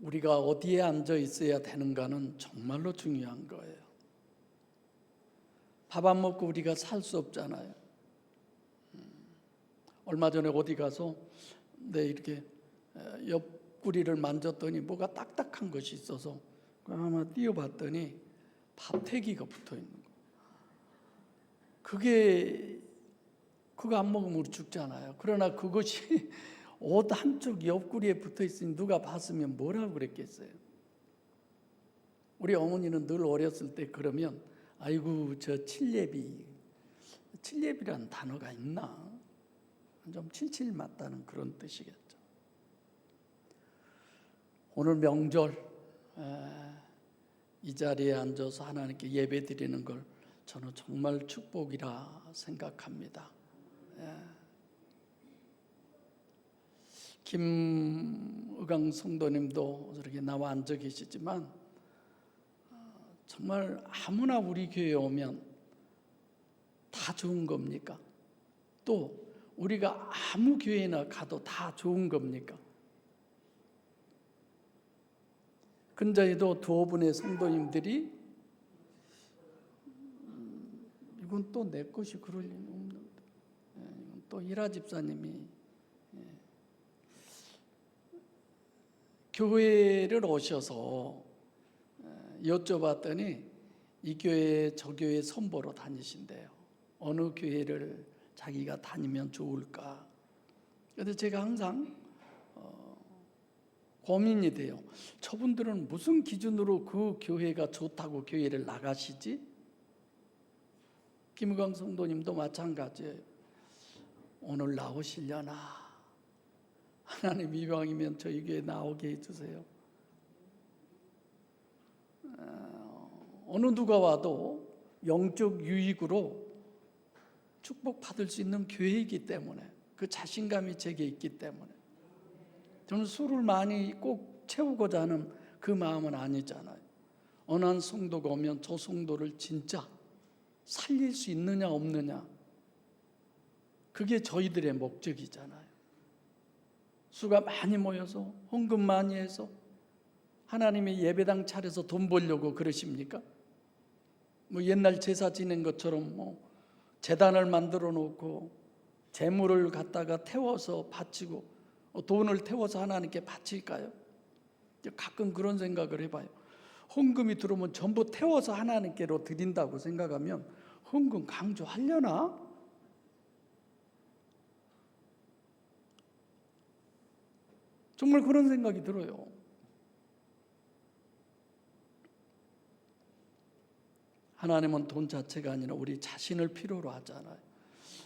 우리가 어디에 앉아 있어야 되는가는 정말로 중요한 거예요. 밥 안 먹고 우리가 살 수 없잖아요. 얼마 전에 어디 가서 이렇게 옆구리를 만졌더니 뭐가 딱딱한 것이 있어서 아마 띄어봤더니 밥태기가 붙어 있는 거. 그거 안 먹으면 우리 죽잖아요. 그러나 그것이 옷 한쪽 옆구리에 붙어 있으니 누가 봤으면 뭐라고 그랬겠어요. 우리 어머니는 늘 어렸을 때 그러면 아이고 저 칠예비라는 단어가 있나? 좀 칠칠 맞다는 그런 뜻이겠죠. 오늘 명절 이 자리에 앉아서 하나님께 예배 드리는 걸 저는 정말 축복이라 생각합니다. 김의강 성도님도 저렇게 나와 앉아 계시지만 정말 아무나 우리 교회에 오면 다 좋은 겁니까? 또 우리가 아무 교회나 가도 다 좋은 겁니까? 근자에도 두어 분의 성도님들이 이건 또 내 것이 그럴 리는 없는데 이건 또 이라 집사님이 교회를 오셔서 여쭤봤더니 이 교회 저 교회 선보러 다니신대요. 어느 교회를 자기가 다니면 좋을까? 그런데 제가 항상 고민이 돼요. 저분들은 무슨 기준으로 그 교회가 좋다고 교회를 나가시지? 김의강 성도님도 마찬가지예요. 오늘 나오시려나? 하나님 이왕이면 저희 교회 나오게 해주세요. 어느 누가 와도 영적 유익으로 축복받을 수 있는 교회이기 때문에 그 자신감이 제게 있기 때문에 저는 술을 많이 꼭 채우고자 하는 그 마음은 아니잖아요. 어느 한 성도가 오면 저 성도를 진짜 살릴 수 있느냐 없느냐 그게 저희들의 목적이잖아요. 수가 많이 모여서 헌금 많이 해서 하나님의 예배당 차려서 돈 벌려고 그러십니까? 뭐 옛날 제사 지낸 것처럼 뭐 제단을 만들어 놓고 재물을 갖다가 태워서 바치고 돈을 태워서 하나님께 바칠까요? 가끔 그런 생각을 해봐요. 헌금이 들어오면 전부 태워서 하나님께로 드린다고 생각하면 헌금 강조하려나? 정말 그런 생각이 들어요. 하나님은 돈 자체가 아니라 우리 자신을 필요로 하잖아요.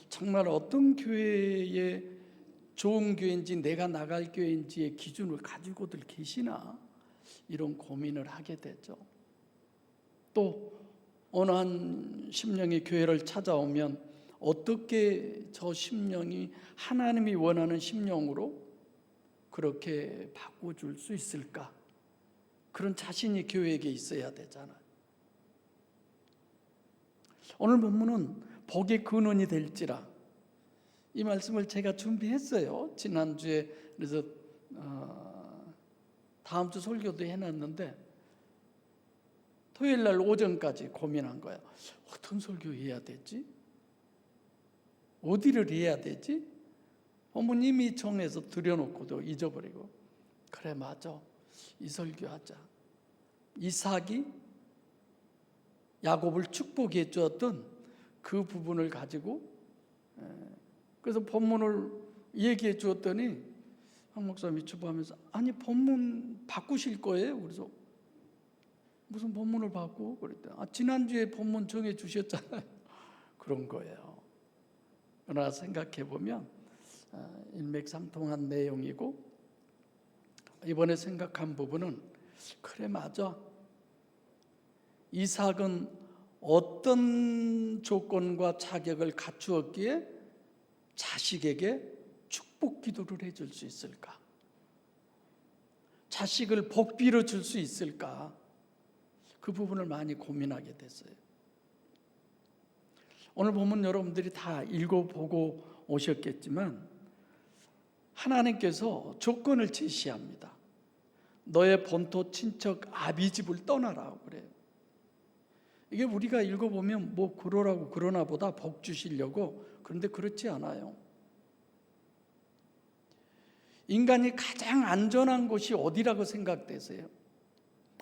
정말 어떤 교회에 좋은 교회인지 내가 나갈 교회인지의 기준을 가지고들 계시나 이런 고민을 하게 되죠. 또 어느 한 심령이 교회를 찾아오면 어떻게 저 심령이 하나님이 원하는 심령으로 그렇게 바꿔줄 수 있을까? 그런 자신이 교회에게 있어야 되잖아요. 오늘 본문은 복의 근원이 될지라 이 말씀을 제가 준비했어요. 지난주에 그래서 다음 주 설교도 해놨는데 토요일 날 오전까지 고민한 거예요. 어떤 설교 해야 되지? 어디를 해야 되지? 어머님이 정해서 들여놓고도 잊어버리고 그래 맞아 이 설교하자. 이삭이 야곱을 축복해 주었던 그 부분을 가지고 그래서 본문을 얘기해 주었더니 한 목사님이 주부하면서 아니 본문 바꾸실 거예요? 그래서 무슨 본문을 바꾸고 그랬더니 지난주에 본문 정해 주셨잖아요. 그런 거예요. 그러나 생각해 보면 일맥상통한 내용이고 이번에 생각한 부분은 그래 맞아. 이삭은 어떤 조건과 자격을 갖추었기에 자식에게 축복 기도를 해줄 수 있을까? 자식을 복비로 줄 수 있을까? 그 부분을 많이 고민하게 됐어요. 오늘 보면 여러분들이 다 읽어보고 오셨겠지만 하나님께서 조건을 제시합니다. 너의 본토 친척 아비 집을 떠나라고 그래요. 이게 우리가 읽어보면 뭐 그러라고 그러나 보다 복 주시려고, 그런데 그렇지 않아요. 인간이 가장 안전한 곳이 어디라고 생각되세요?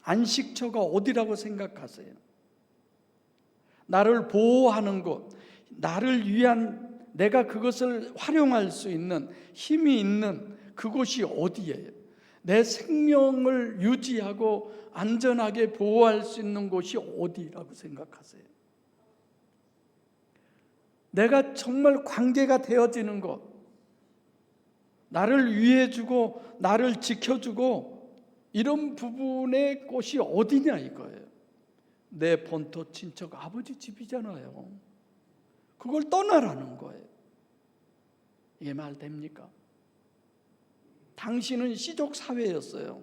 안식처가 어디라고 생각하세요? 나를 보호하는 곳, 나를 위한, 내가 그것을 활용할 수 있는 힘이 있는 그곳이 어디예요? 내 생명을 유지하고 안전하게 보호할 수 있는 곳이 어디라고 생각하세요? 내가 정말 관계가 되어지는 곳, 나를 위해주고 나를 지켜주고 이런 부분의 곳이 어디냐 이거예요. 내 본토 친척 아버지 집이잖아요. 그걸 떠나라는 거예요. 이게 말 됩니까? 당신은 시족 사회였어요.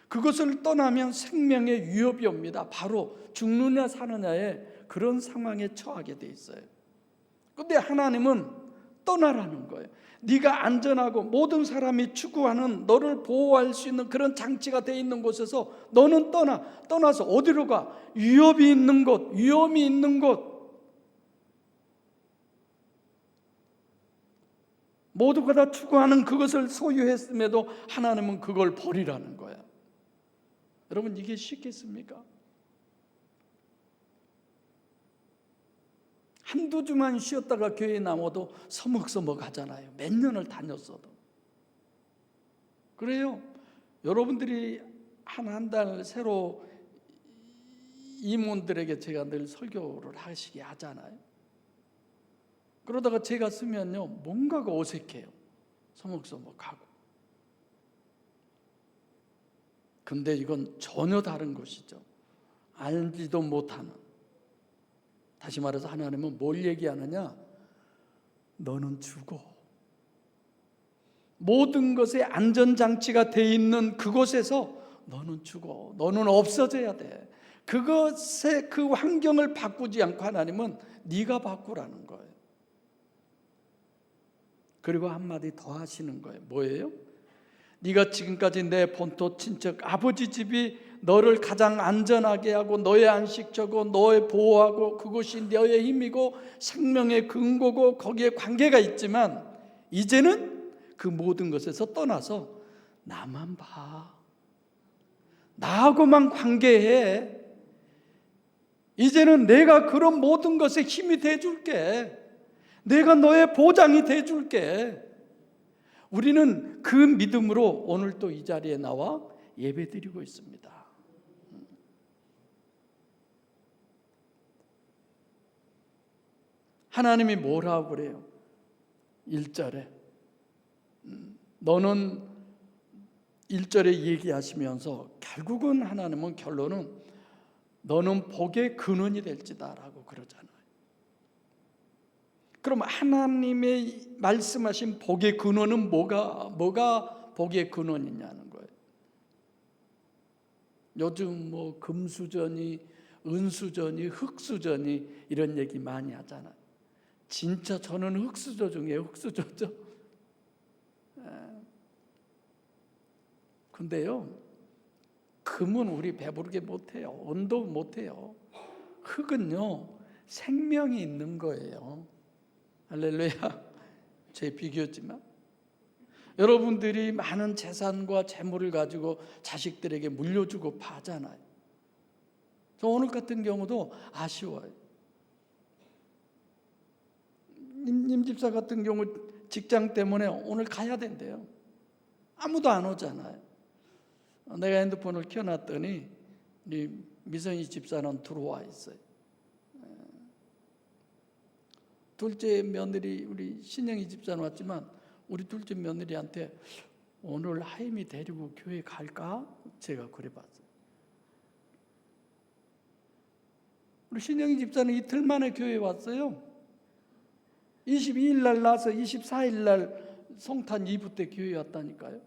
그것을 떠나면 생명의 위협이 옵니다. 바로 죽느냐 사느냐의 그런 상황에 처하게 돼 있어요. 그런데 하나님은 떠나라는 거예요. 네가 안전하고 모든 사람이 추구하는 너를 보호할 수 있는 그런 장치가 돼 있는 곳에서 너는 떠나서 어디로 가? 위협이 있는 곳, 위험이 있는 곳. 모두가 다 추구하는 그것을 소유했음에도 하나님은 그걸 버리라는 거야. 여러분, 이게 쉽겠습니까? 한두 주만 쉬었다가 교회에 나와도 서먹서먹 하잖아요. 몇 년을 다녔어도. 그래요. 여러분들이 한 달 새로 임원들에게 제가 늘 설교를 하시게 하잖아요. 그러다가 제가 쓰면요, 뭔가가 어색해요. 서먹서먹하고. 근데 이건 전혀 다른 것이죠. 알지도 못하는. 다시 말해서 하나님은 뭘 얘기하느냐? 너는 죽어. 모든 것에 안전장치가 돼 있는 그곳에서 너는 죽어. 너는 없어져야 돼. 그것의 그 환경을 바꾸지 않고 하나님은 네가 바꾸라는 거예요. 그리고 한마디 더 하시는 거예요. 뭐예요? 네가 지금까지 내 본토 친척 아버지 집이 너를 가장 안전하게 하고 너의 안식처고 너의 보호하고 그것이 너의 힘이고 생명의 근거고 거기에 관계가 있지만 이제는 그 모든 것에서 떠나서 나만 봐. 나하고만 관계해. 이제는 내가 그런 모든 것에 힘이 돼줄게. 내가 너의 보장이 돼줄게. 우리는 그 믿음으로 오늘 또 이 자리에 나와 예배드리고 있습니다. 하나님이 뭐라고 그래요? 1절에 너는 1절에 얘기하시면서 결국은 하나님은 결론은 너는 복의 근원이 될지다 라고 그러잖아요. 그럼 하나님의 말씀하신 복의 근원은 뭐가 복의 근원이냐는 거예요. 요즘 뭐 금수저니 은수저니 흙수저니 이런 얘기 많이 하잖아요. 진짜 저는 흙수저 중에 흙수저죠. 근데요, 금은 우리 배부르게 못해요. 은도 못해요. 흙은요, 생명이 있는 거예요. 할렐루야. 제 비교였지만 여러분들이 많은 재산과 재물을 가지고 자식들에게 물려주고 파잖아요. 저 오늘 같은 경우도 아쉬워요. 임 집사 같은 경우 직장 때문에 오늘 가야 된대요. 아무도 안 오잖아요. 내가 핸드폰을 켜놨더니 우리 미선이 집사는 들어와 있어요. 둘째 며느리 우리 신영이 집사는 왔지만 우리 둘째 며느리한테 오늘 하임이 데리고 교회 갈까? 제가 그래 봤어요. 우리 신영이 집사는 이틀 만에 교회에 왔어요. 22일 날 나서 24일 날 성탄 2부 때 교회에 왔다니까요.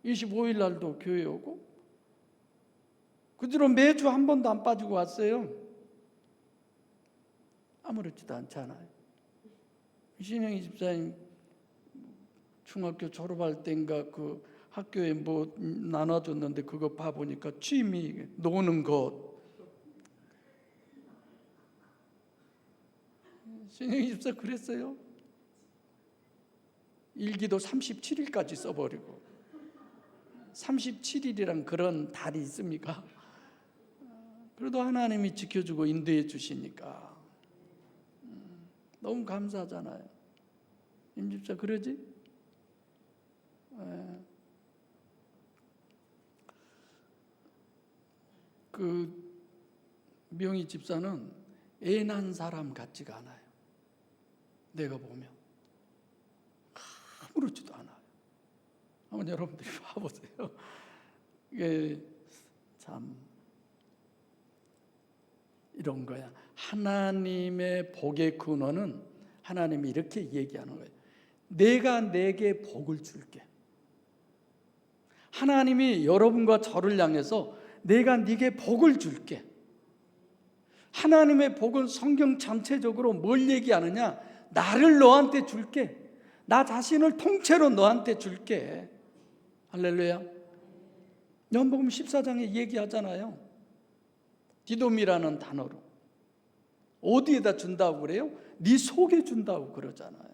25일 날도 교회에 오고 그 뒤로 매주 한 번도 안 빠지고 왔어요. 아무렇지도 않잖아요. 신영이 집사님 중학교 졸업할 때인가 그 학교에 뭐 나눠줬는데 그거 봐보니까 취미 노는 것. 신영이 집사 그랬어요. 일기도 37일까지 써버리고. 37일이란 그런 달이 있습니까? 그래도 하나님이 지켜주고 인도해 주시니까 너무 감사하잖아요. 임집사 그러지? 그 명희 집사는 애 낳은 사람 같지가 않아요. 내가 보면 아무렇지도 않아요. 한번 여러분들이 봐보세요. 이게 참 이런 거야. 하나님의 복의 근원은 하나님이 이렇게 얘기하는 거예요. 내가 내게 복을 줄게. 하나님이 여러분과 저를 향해서 내가 네게 복을 줄게. 하나님의 복은 성경 전체적으로 뭘 얘기하느냐? 나를 너한테 줄게. 나 자신을 통째로 너한테 줄게. 할렐루야. 요한복음 14장에 얘기하잖아요. 디돔이라는 단어로. 어디에다 준다고 그래요? 네 속에 준다고 그러잖아요.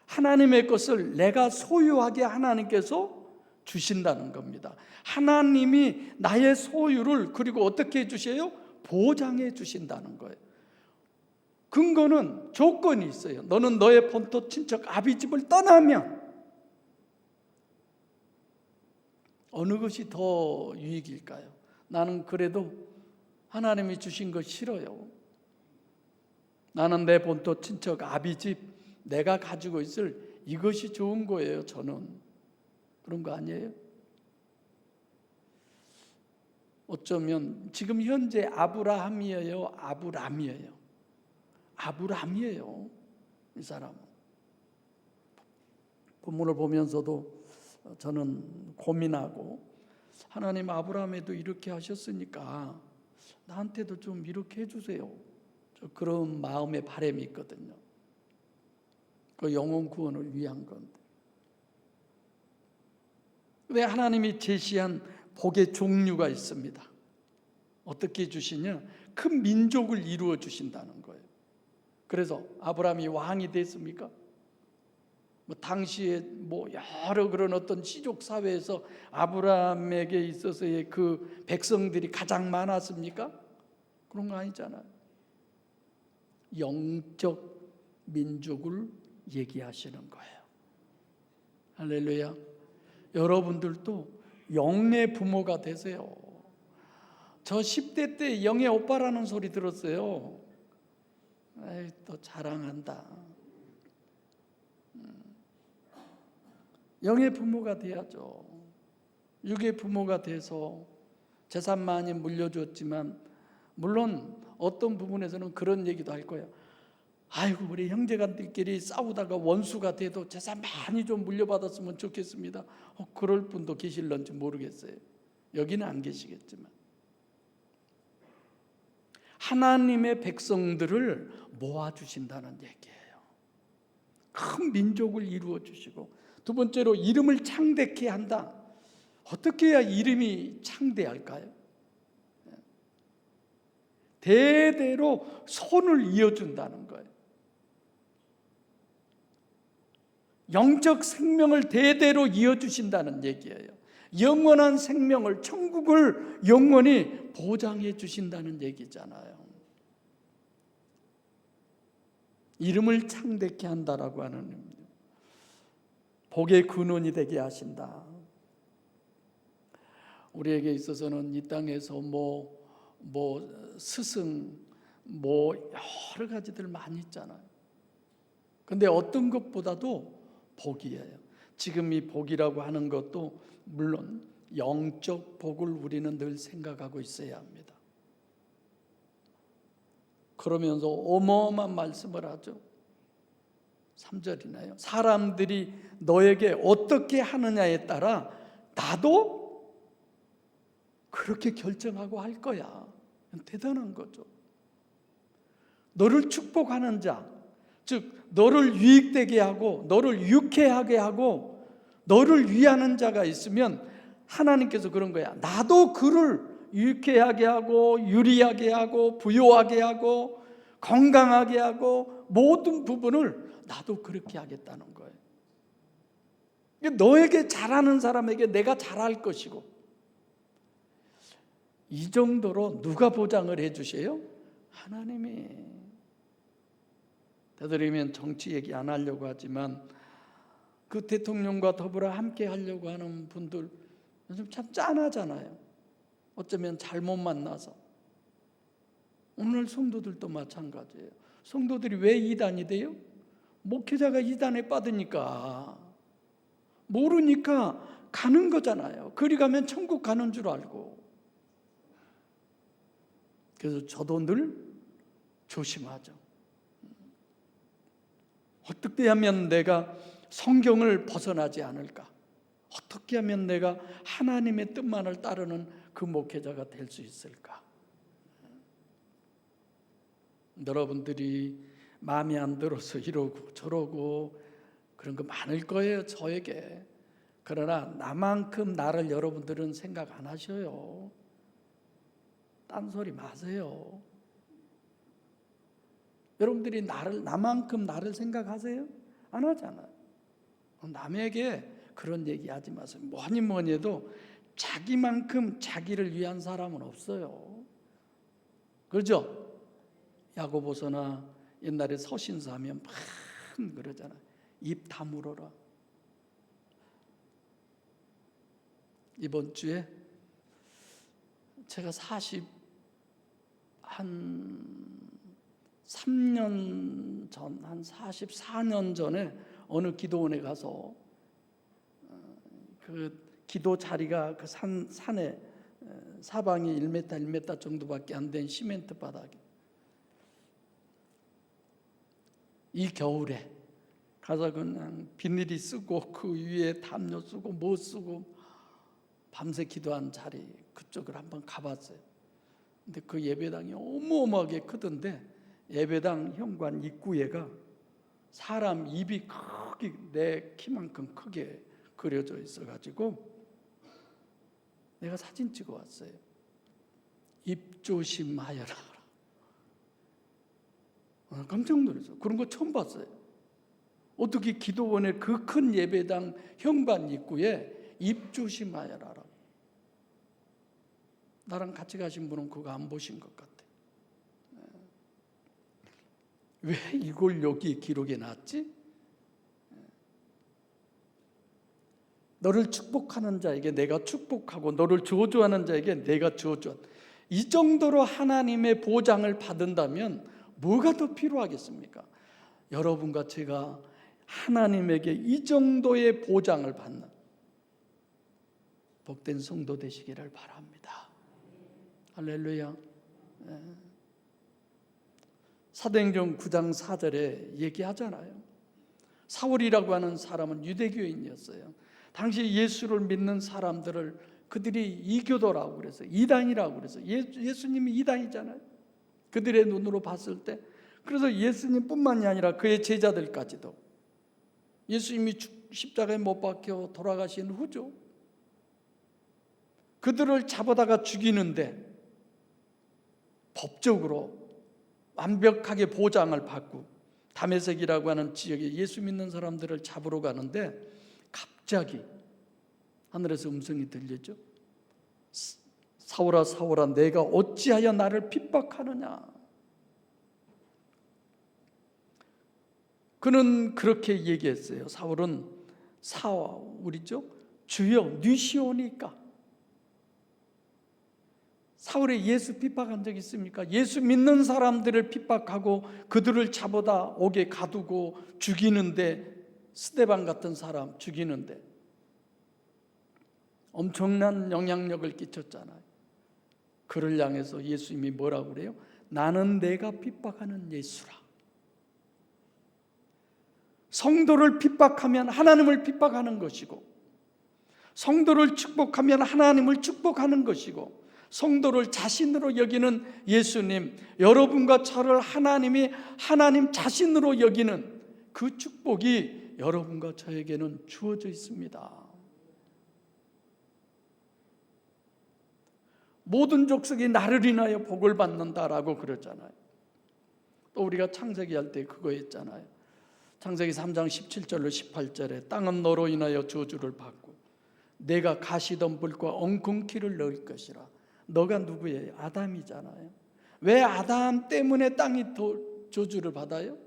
하나님의 것을 내가 소유하게 하나님께서 주신다는 겁니다. 하나님이 나의 소유를 그리고 어떻게 해주세요? 보장해 주신다는 거예요. 근거는 조건이 있어요. 너는 너의 본토 친척 아비집을 떠나면 어느 것이 더 유익일까요? 나는 그래도 하나님이 주신 거 싫어요. 나는 내 본토 친척 아비집 내가 가지고 있을 이것이 좋은 거예요. 저는 그런 거 아니에요? 어쩌면 지금 현재 아브라함이에요? 아브람이에요? 아브람이에요. 이 사람은. 본문을 보면서도 저는 고민하고 하나님 아브라함에도 이렇게 하셨으니까 나한테도 좀 이렇게 해주세요. 저 그런 마음의 바람이 있거든요. 그 영혼 구원을 위한 건데. 왜 하나님이 제시한 복의 종류가 있습니다. 어떻게 주시냐? 큰 민족을 이루어 주신다는 거예요. 그래서 아브라함이 왕이 됐습니까? 당시에 여러 그런 어떤 시족 사회에서 아브라함에게 있어서의 그 백성들이 가장 많았습니까? 그런 거 아니잖아요. 영적 민족을 얘기하시는 거예요. 할렐루야. 여러분들도 영의 부모가 되세요. 저 10대 때 영의 오빠라는 소리 들었어요. 에이, 또 자랑한다. 영의 부모가 돼야죠. 육의 부모가 돼서 재산 많이 물려줬지만 물론 어떤 부분에서는 그런 얘기도 할 거예요. 아이고 우리 형제간들끼리 싸우다가 원수가 돼도 재산 많이 좀 물려받았으면 좋겠습니다. 그럴 분도 계실런지 모르겠어요. 여기는 안 계시겠지만 하나님의 백성들을 모아주신다는 얘기예요. 큰 민족을 이루어 주시고, 두 번째로 이름을 창대케 한다. 어떻게 해야 이름이 창대할까요? 대대로 손을 이어준다는 거예요. 영적 생명을 대대로 이어주신다는 얘기예요. 영원한 생명을, 천국을 영원히 보장해 주신다는 얘기잖아요. 이름을 창대케 한다라고 하는 의미입니다. 복의 근원이 되게 하신다. 우리에게 있어서는 이 땅에서 스승, 여러 가지들 많이 있잖아요. 근데 어떤 것보다도 복이에요. 지금 이 복이라고 하는 것도 물론 영적 복을 우리는 늘 생각하고 있어야 합니다. 그러면서 어마어마한 말씀을 하죠. 3절이나요? 사람들이 너에게 어떻게 하느냐에 따라 나도 그렇게 결정하고 할 거야. 대단한 거죠. 너를 축복하는 자, 즉 너를 유익되게 하고 너를 유쾌하게 하고 너를 위하는 자가 있으면 하나님께서 그런 거야. 나도 그를 유쾌하게 하고 유리하게 하고 부유하게 하고 건강하게 하고 모든 부분을 나도 그렇게 하겠다는 거예요. 너에게 잘하는 사람에게 내가 잘할 것이고, 이 정도로 누가 보장을 해주세요? 하나님이. 되도록이면 정치 얘기 안 하려고 하지만 그 대통령과 더불어 함께 하려고 하는 분들 요즘 참 짠하잖아요. 어쩌면 잘못 만나서. 오늘 성도들도 마찬가지예요. 성도들이 왜 이단이 돼요? 목회자가 이단에 빠지니까, 모르니까 가는 거잖아요. 그리 가면 천국 가는 줄 알고. 그래서 저도 늘 조심하죠. 어떻게 하면 내가 성경을 벗어나지 않을까? 어떻게 하면 내가 하나님의 뜻만을 따르는 그 목회자가 될 수 있을까? 여러분들이 마음에 안 들어서 이러고 저러고 그런 거 많을 거예요, 저에게. 그러나 나만큼 나를 여러분들은 생각 안 하셔요. 딴소리 마세요. 여러분들이 나만큼 나를 생각하세요? 안 하잖아요. 남에게 그런 얘기 하지 마세요. 뭐니 해도 자기만큼 자기를 위한 사람은 없어요. 그렇죠? 야고보서나 옛날에 서신서 하면 막 그러잖아요. 입 다물어라. 이번 주에 제가 3년 전, 한 44년 전에 어느 기도원에 가서 그 기도 자리가 그 산에 사방이 1m 정도밖에 안 된 시멘트 바닥에, 이 겨울에 가서 그냥 비닐이 쓰고 그 위에 담요 쓰고 뭐 쓰고 밤새 기도한 자리, 그쪽을 한번 가봤어요. 근데 그 예배당이 어마어마하게 크던데 예배당 현관 입구에가 사람 입이 크게 내 키만큼 크게 그려져 있어가지고 내가 사진 찍어 왔어요. 입 조심하여라. 깜짝 놀랐어요. 그런 거 처음 봤어요. 어떻게 기도원의 그 큰 예배당 현관 입구에 입 조심하여라. 나랑 같이 가신 분은 그거 안 보신 것 같아. 왜 이걸 여기 기록해 놨지? 너를 축복하는 자에게 내가 축복하고 너를 저주하는 자에게 내가 저주한, 이 정도로 하나님의 보장을 받는다면 뭐가 더 필요하겠습니까? 여러분과 제가 하나님에게 이 정도의 보장을 받는 복된 성도 되시기를 바랍니다. 할렐루야. 사도행전 9장 4절에 얘기하잖아요. 사울이라고 하는 사람은 유대교인이었어요. 당시 예수를 믿는 사람들을 그들이 이교도라고 그래서 이단이라고 그래서 예수님이 이단이잖아요. 그들의 눈으로 봤을 때. 그래서 예수님뿐만이 아니라 그의 제자들까지도 예수님이 십자가에 못 박혀 돌아가신 후죠. 그들을 잡아다가 죽이는데 법적으로 완벽하게 보장을 받고 다메섹이라고 하는 지역에 예수 믿는 사람들을 잡으러 가는데 갑자기 하늘에서 음성이 들렸죠. 사울아 사울아 내가 어찌하여 나를 핍박하느냐. 그는 그렇게 얘기했어요. 사울은 사울이죠. 주여 니시오니까. 사울이 예수 핍박한 적 있습니까? 예수 믿는 사람들을 핍박하고 그들을 잡아다 옥에 가두고 죽이는데, 스데반 같은 사람 죽이는데 엄청난 영향력을 끼쳤잖아요. 그를 향해서 예수님이 뭐라고 그래요? 나는 내가 핍박하는 예수라. 성도를 핍박하면 하나님을 핍박하는 것이고, 성도를 축복하면 하나님을 축복하는 것이고, 성도를 자신으로 여기는 예수님, 여러분과 저를 하나님이 하나님 자신으로 여기는 그 축복이 여러분과 저에게는 주어져 있습니다. 모든 족속이 나를 인하여 복을 받는다라고 그러잖아요. 또 우리가 창세기 할 때 그거 했잖아요. 창세기 3장 17절로 18절에 땅은 너로 인하여 저주를 받고 내가 가시덤불과 엉겅퀴를 넣을 것이라. 너가 누구예요? 아담이잖아요. 왜 아담 때문에 땅이 저주를 받아요?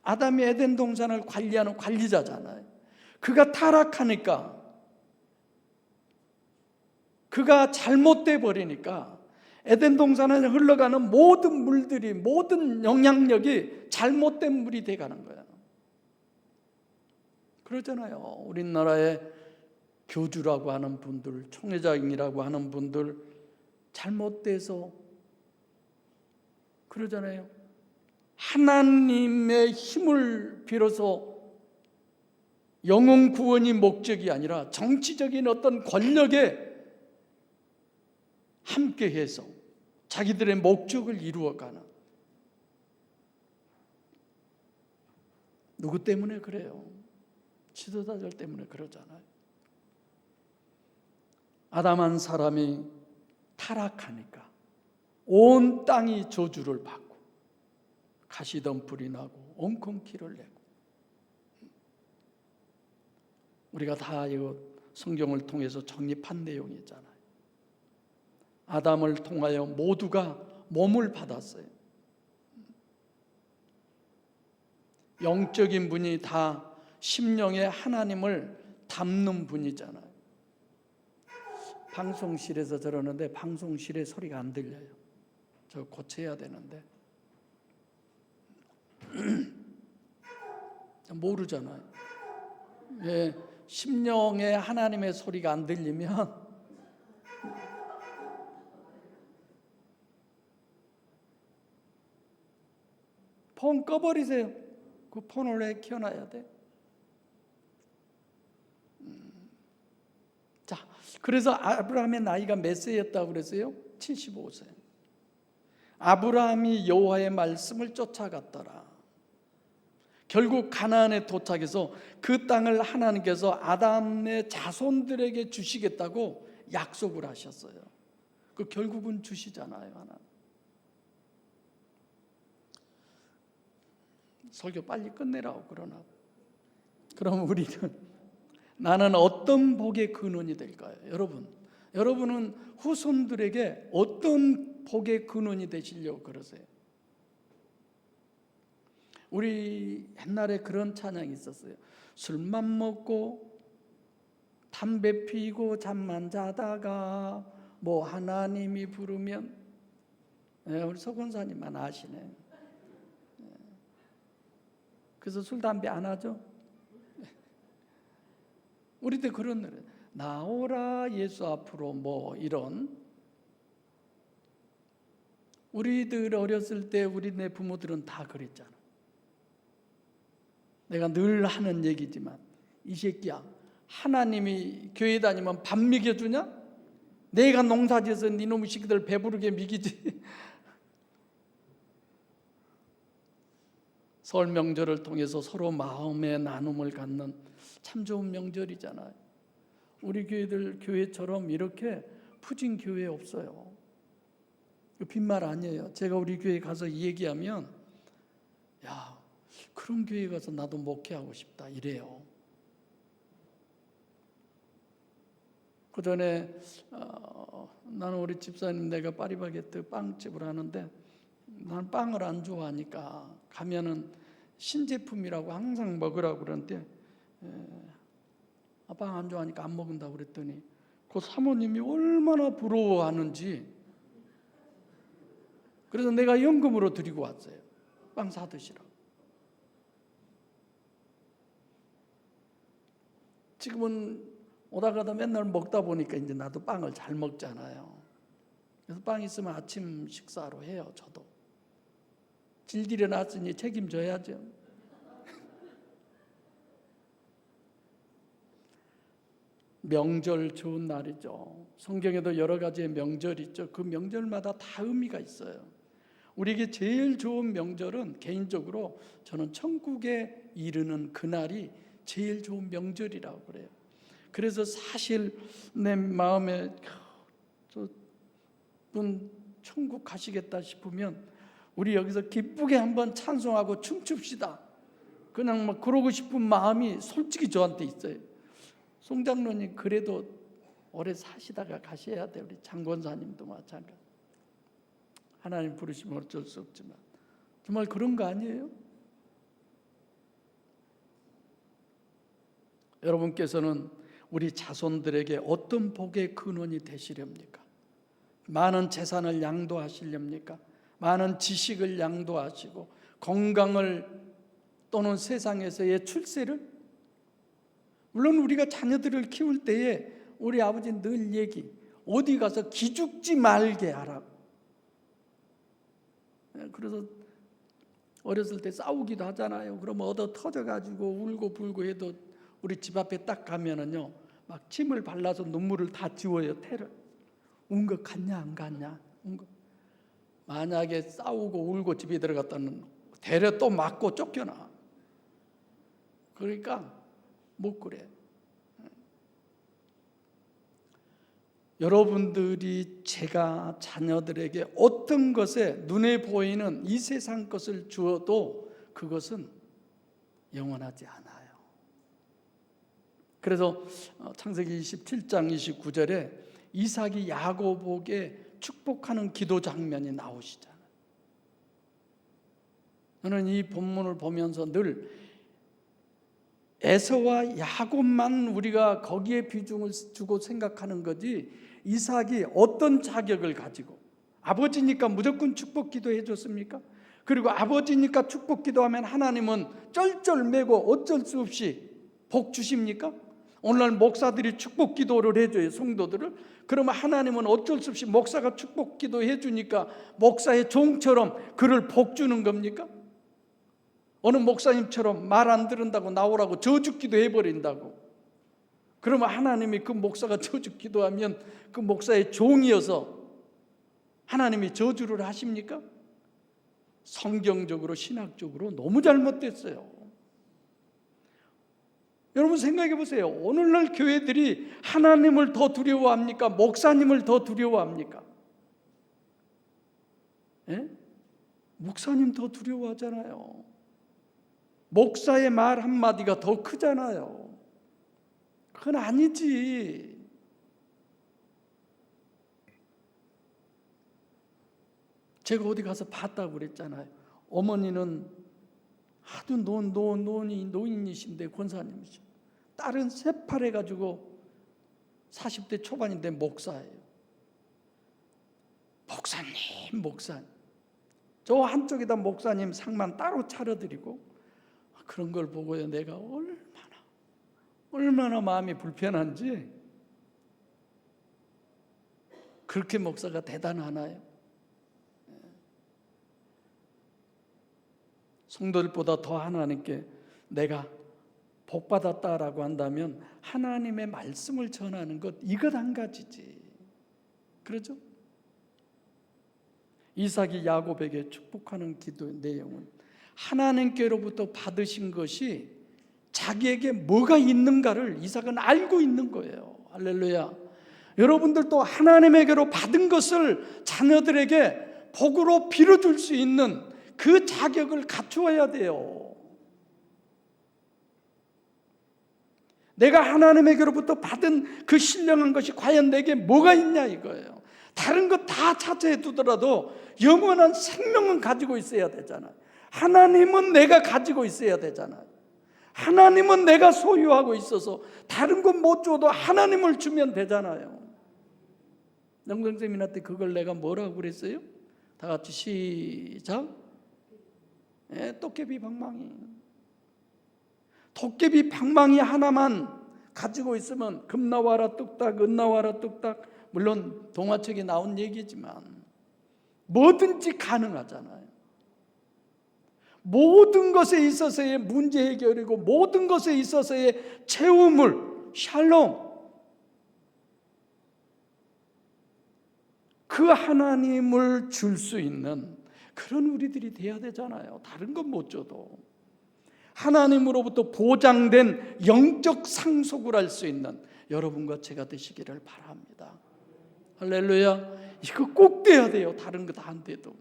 아담이 에덴 동산을 관리하는 관리자잖아요. 그가 타락하니까, 그가 잘못돼 버리니까 에덴 동산에 흘러가는 모든 물들이, 모든 영향력이 잘못된 물이 돼 가는 거예요. 그러잖아요. 우리나라에 교주라고 하는 분들, 총회장이라고 하는 분들 잘못돼서 그러잖아요. 하나님의 힘을 빌어서 영혼 구원이 목적이 아니라 정치적인 어떤 권력에 함께해서 자기들의 목적을 이루어가는, 누구 때문에 그래요? 지도자들 때문에 그러잖아요. 아담 한 사람이 타락하니까 온 땅이 저주를 받고 가시덤불이 나고 엉겅퀴를 내고, 우리가 다 이거 성경을 통해서 정립한 내용이잖아요. 아담을 통하여 모두가 몸을 받았어요. 영적인 분이 다 심령에 하나님을 담는 분이잖아요. 방송실에서 저러는데 방송실에 소리가 안 들려요. 저 고쳐야 되는데 모르잖아요. 예, 심령에 하나님의 소리가 안 들리면 폰 꺼버리세요. 그 폰을 왜 켜놔야 돼? 자, 그래서 아브라함의 나이가 몇 세였다고 그랬어요? 75세. 아브라함이 여호와의 말씀을 쫓아갔더라. 결국 가나안에 도착해서 그 땅을 하나님께서 아담의 자손들에게 주시겠다고 약속을 하셨어요. 그 결국은 주시잖아요, 하나님. 설교 빨리 끝내라고 그러나. 그럼 우리는, 나는 어떤 복의 근원이 될까요? 여러분은 후손들에게 어떤 복의 근원이 되시려고 그러세요? 우리 옛날에 그런 찬양이 있었어요. 술만 먹고 담배 피고 잠만 자다가 뭐 하나님이 부르면, 우리 서건사님만 아시네. 그래서 술 담배 안 하죠? 우리도 그런 노래, 나오라 예수 앞으로, 뭐 이런. 우리들 어렸을 때 우리네 부모들은 다 그랬잖아. 내가 늘 하는 얘기지만, 이 새끼야, 하나님이 교회 다니면 밥 먹여주냐? 내가 농사지어서 니놈의 새끼들 배부르게 먹이지. 설 명절을 통해서 서로 마음의 나눔을 갖는 참 좋은 명절이잖아요. 우리 교회들 교회처럼 이렇게 푸진 교회 없어요. 빈말 아니에요. 제가 우리 교회 가서 이 얘기하면, 야, 그런 교회 가서 나도 목회하고 싶다 이래요. 그 전에 나는 우리 집사님, 내가 파리바게뜨 빵집을 하는데 난 빵을 안 좋아하니까 가면은 신제품이라고 항상 먹으라고 그러는데, 빵 안 좋아하니까 안 먹는다고 그랬더니 그 사모님이 얼마나 부러워하는지, 그래서 내가 연금으로 드리고 왔어요. 빵 사 드시라고. 지금은 오다 가다 맨날 먹다 보니까 이제 나도 빵을 잘 먹잖아요. 그래서 빵 있으면 아침 식사로 해요. 저도 질질해 놨으니 책임져야죠. 명절 좋은 날이죠. 성경에도 여러 가지의 명절이 있죠. 그 명절마다 다 의미가 있어요. 우리에게 제일 좋은 명절은 개인적으로 저는 천국에 이르는 그날이 제일 좋은 명절이라고 그래요. 그래서 사실 내 마음에 저분 천국 가시겠다 싶으면 우리 여기서 기쁘게 한번 찬송하고 춤춥시다. 그냥 막 그러고 싶은 마음이 솔직히 저한테 있어요. 송 장로님 그래도 오래 사시다가 가셔야 돼. 우리 장권사님도 마찬가지. 하나님 부르시면 어쩔 수 없지만 정말 그런 거 아니에요? 여러분께서는 우리 자손들에게 어떤 복의 근원이 되시렵니까? 많은 재산을 양도하시렵니까? 많은 지식을 양도하시고 건강을 또는 세상에서의 출세를? 물론 우리가 자녀들을 키울 때에 우리 아버지 늘 얘기, 어디 가서 기죽지 말게 하라고. 그래서 어렸을 때 싸우기도 하잖아요. 그러면 얻어 터져가지고 울고 불고 해도 우리 집 앞에 딱 가면은요, 막 침을 발라서 눈물을 다 지워요. 태를. 운 거 같냐 안 같냐? 운 거. 만약에 싸우고 울고 집에 들어갔다는 대려 또 맞고 쫓겨나. 그러니까 못 그래. 여러분들이 제가 자녀들에게 어떤 것에 눈에 보이는 이 세상 것을 주어도 그것은 영원하지 않아요. 그래서 창세기 27장 29절에 이삭이 야곱에게 축복하는 기도 장면이 나오시잖아요. 저는 이 본문을 보면서 늘 에서와 야곱만 우리가 거기에 비중을 주고 생각하는 거지, 이삭이 어떤 자격을 가지고, 아버지니까 무조건 축복 기도해 줬습니까? 그리고 아버지니까 축복 기도하면 하나님은 쩔쩔매고 어쩔 수 없이 복 주십니까? 오늘날 목사들이 축복 기도를 해줘요, 성도들을. 그러면 하나님은 어쩔 수 없이 목사가 축복 기도해 주니까 목사의 종처럼 그를 복 주는 겁니까? 어느 목사님처럼 말 안 들은다고 나오라고 저주 기도해 버린다고. 그러면 하나님이 그 목사가 저주 기도하면 그 목사의 종이어서 하나님이 저주를 하십니까? 성경적으로 신학적으로 너무 잘못됐어요. 여러분 생각해 보세요. 오늘날 교회들이 하나님을 더 두려워합니까? 목사님을 더 두려워합니까? 예? 목사님 더 두려워하잖아요. 목사의 말 한마디가 더 크잖아요. 그건 아니지. 제가 어디 가서 봤다고 그랬잖아요. 어머니는 하도 노인이신데 권사님이죠. 딸은 새파래가지고 40대 초반인데 목사예요. 목사님. 저 한쪽에다 목사님 상만 따로 차려드리고, 그런 걸 보고요, 내가 얼마나 마음이 불편한지. 그렇게 목사가 대단하나요? 성도들보다 더 하나님께 내가 복받았다라고 한다면 하나님의 말씀을 전하는 것, 이것 한 가지지. 그렇죠? 이삭이 야곱에게 축복하는 기도의 내용은 하나님께로부터 받으신 것이 자기에게 뭐가 있는가를 이삭은 알고 있는 거예요. 할렐루야. 여러분들도 하나님에게로 받은 것을 자녀들에게 복으로 빌어줄 수 있는 그 자격을 갖추어야 돼요. 내가 하나님에게로부터 받은 그 신령한 것이 과연 내게 뭐가 있냐 이거예요. 다른 것 다 차지해 두더라도 영원한 생명은 가지고 있어야 되잖아요. 하나님은 내가 가지고 있어야 되잖아요. 하나님은 내가 소유하고 있어서 다른 것 못 줘도 하나님을 주면 되잖아요. 영성세미나 때 그걸 내가 뭐라고 그랬어요? 다 같이 시작. 도깨비 방망이. 도깨비 방망이 하나만 가지고 있으면 금 나와라 뚝딱, 은 나와라 뚝딱. 물론 동화책에 나온 얘기지만 뭐든지 가능하잖아요. 모든 것에 있어서의 문제 해결이고 모든 것에 있어서의 채움을, 샬롬, 그 하나님을 줄 수 있는 그런 우리들이 돼야 되잖아요. 다른 건 못 줘도 하나님으로부터 보장된 영적 상속을 할 수 있는 여러분과 제가 되시기를 바랍니다. 할렐루야. 이거 꼭 돼야 돼요. 다른 거 다 안 돼도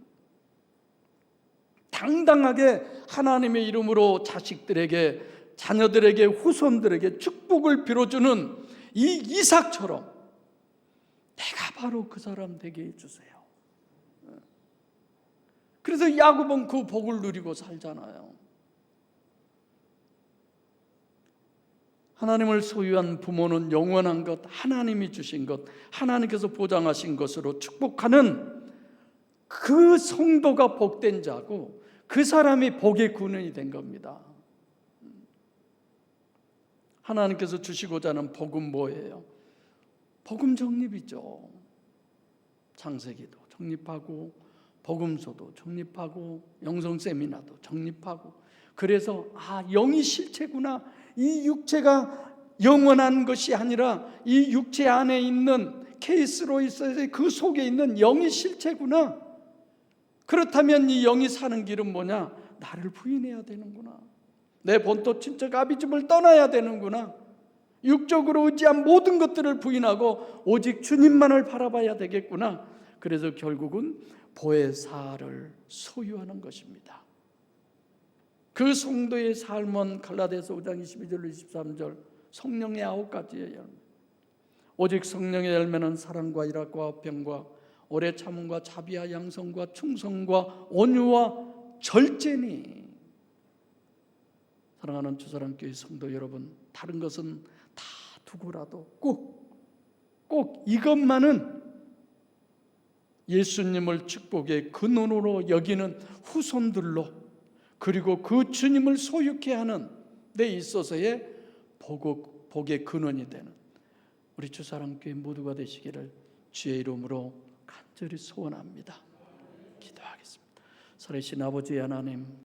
당당하게 하나님의 이름으로 자식들에게, 자녀들에게, 후손들에게 축복을 빌어주는 이 이삭처럼 내가 바로 그 사람 되게 해주세요. 그래서 야곱은 그 복을 누리고 살잖아요. 하나님을 소유한 부모는 영원한 것, 하나님이 주신 것, 하나님께서 보장하신 것으로 축복하는 그 성도가 복된 자고 그 사람이 복의 근원이 된 겁니다. 하나님께서 주시고자 하는 복은 뭐예요? 복음 정립이죠. 창세기도 정립하고 복음서도 정립하고 영성 세미나도 정립하고, 그래서 영이 실체구나. 이 육체가 영원한 것이 아니라 이 육체 안에 있는 케이스로 있어서 그 속에 있는 영이 실체구나. 그렇다면 이 영이 사는 길은 뭐냐? 나를 부인해야 되는구나. 내 본토 친척 아비집을 떠나야 되는구나. 육적으로 의지한 모든 것들을 부인하고 오직 주님만을 바라봐야 되겠구나. 그래서 결국은 보혜사를 소유하는 것입니다. 그 성도의 삶은 갈라디아서 5장 22절 23절 성령의 9가지의 열매. 오직 성령의 열매는 사랑과 일학과 화평과 오래 참음과 자비와 양성과 충성과 온유와 절제니. 사랑하는 주사랑교회 성도 여러분, 다른 것은 다 두고라도 꼭 이것만은 예수님을 축복의 근원으로 여기는 후손들로, 그리고 그 주님을 소유케 하는 데 있어서의 복의 근원이 되는 우리 주사랑교회 모두가 되시기를 주의 이름으로 간절히 소원합니다. 기도하겠습니다. 살아계신 아버지 하나님,